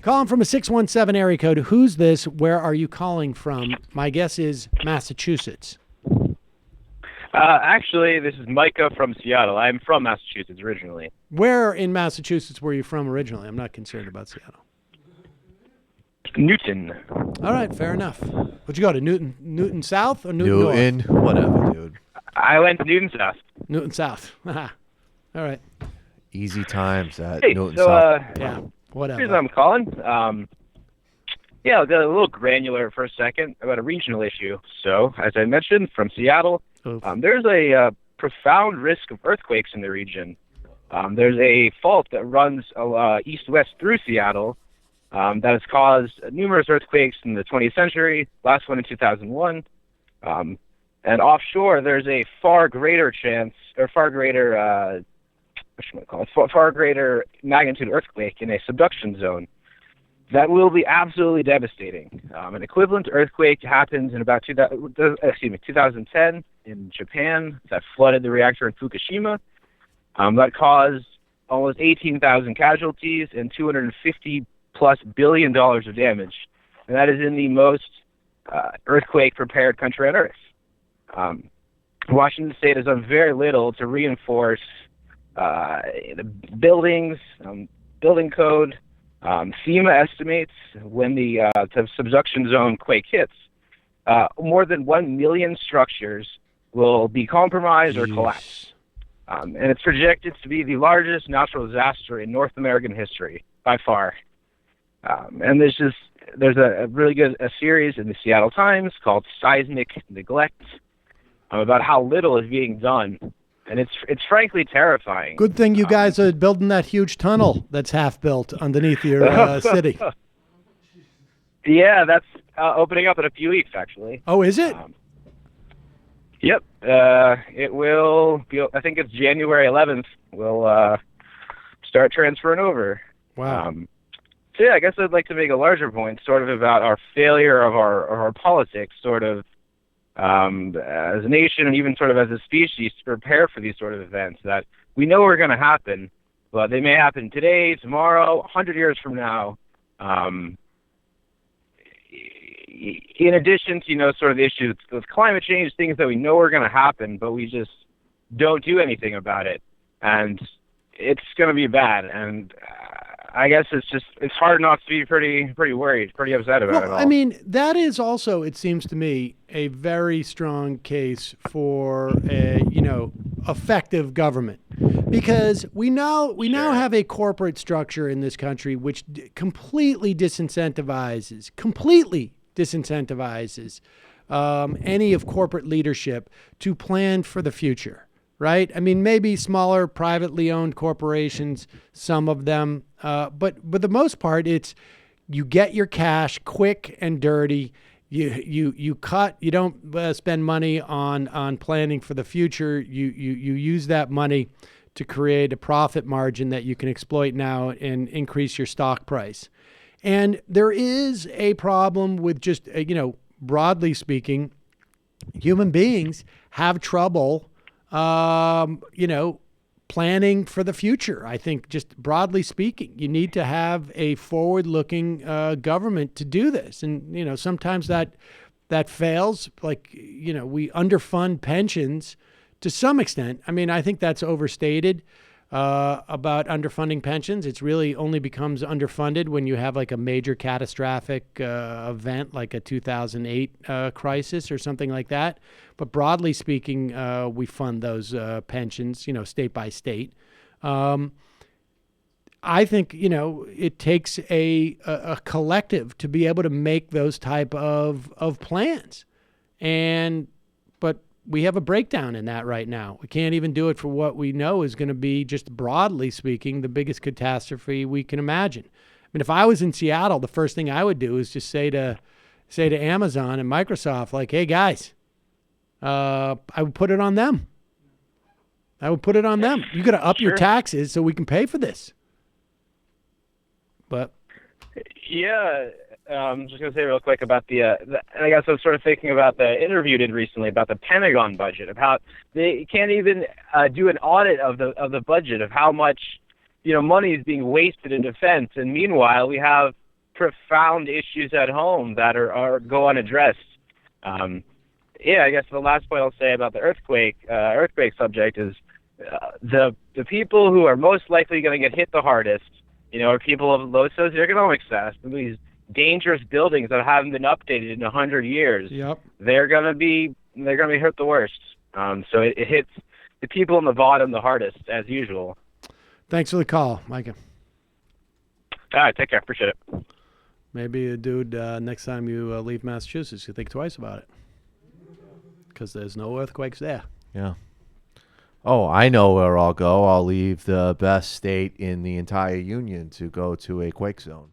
Calling from a 617 area code. Who's this? Where are you calling from? My guess is Massachusetts. Actually, this is Micah from Seattle. I'm from Massachusetts originally. Where in Massachusetts were you from originally? I'm not concerned about Seattle. Newton. All right, fair enough. Would you go to Newton South or Newton North? Whatever, dude. I went to Newton South. Newton South. All right. Easy times at Hey, Newton so, South. Yeah, whatever. Here's what I'm calling. Yeah, I'll get a little granular for a second about a regional issue. So, as I mentioned, from Seattle, there's a profound risk of earthquakes in the region. There's a fault that runs east-west through Seattle that has caused numerous earthquakes in the 20th century, last one in 2001. And offshore, there's a far greater chance, or far greater magnitude earthquake in a subduction zone that will be absolutely devastating. An equivalent earthquake happened in about 2010 in Japan that flooded the reactor in Fukushima. That caused almost 18,000 casualties and $250+ billion of damage. And that is in the most earthquake-prepared country on Earth. Washington State has done very little to reinforce the buildings, building code. FEMA estimates when the subduction zone quake hits, more than 1 million structures will be compromised or collapse. And it's projected to be the largest natural disaster in North American history, by far. And there's a really good series in the Seattle Times called Seismic Neglect about how little is being done. And it's frankly terrifying. Good thing you guys are building that huge tunnel that's half built underneath your city. Yeah, that's opening up in a few weeks, actually. Oh, is it? Yep. It will be, I think it's January 11th. We'll start transferring over. Wow. So yeah, I guess I'd like to make a larger point, sort of about our failure of our politics, sort of as a nation and even sort of as a species to prepare for these sort of events that we know are going to happen, but they may happen today, tomorrow, 100 years from now. In addition to, sort of the issues with climate change, things that we know are going to happen, but we just don't do anything about it. And it's going to be bad. And I guess it's hard not to be pretty worried, pretty upset about it all. I mean, that is also, it seems to me, a very strong case for effective government, because we now have a corporate structure in this country which completely disincentivizes any of corporate leadership to plan for the future. Right? I mean, maybe smaller privately owned corporations, some of them, but the most part, it's you get your cash quick and dirty. You cut. You don't spend money on planning for the future. You use that money to create a profit margin that you can exploit now and increase your stock price. And there is a problem with just broadly speaking, human beings have trouble. Planning for the future. I think just broadly speaking, you need to have a forward-looking government to do this. And, sometimes that fails. Like, we underfund pensions to some extent. I mean, I think that's overstated about underfunding pensions. It's really only becomes underfunded when you have like a major catastrophic event like a 2008 crisis or something like that. But broadly speaking, we fund those pensions, state by state. I think, it takes a collective to be able to make those type of plans. But we have a breakdown in that right now. We can't even do it for what we know is going to be, just broadly speaking, the biggest catastrophe we can imagine. I mean, if I was in Seattle, the first thing I would do is just say to Amazon and Microsoft, like, hey, guys, I would put it on them. You got to up your taxes so we can pay for this. But yeah, I'm just going to say real quick about I guess I was sort of thinking about the interview you did recently about the Pentagon budget, of how they can't even do an audit of the budget, of how much money is being wasted in defense. And meanwhile, we have profound issues at home that are go unaddressed. Yeah, I guess the last point I'll say about the earthquake subject is the people who are most likely going to get hit the hardest, are people of low socioeconomic status. These dangerous buildings that haven't been updated in 100 years. Yep. They're going to be hurt the worst. So it hits the people on the bottom the hardest, as usual. Thanks for the call, Micah. All right, take care. Appreciate it. Maybe, dude, next time you leave Massachusetts, you think twice about it. Because there's no earthquakes there. Yeah. Oh, I know where I'll go. I'll leave the best state in the entire union to go to a quake zone.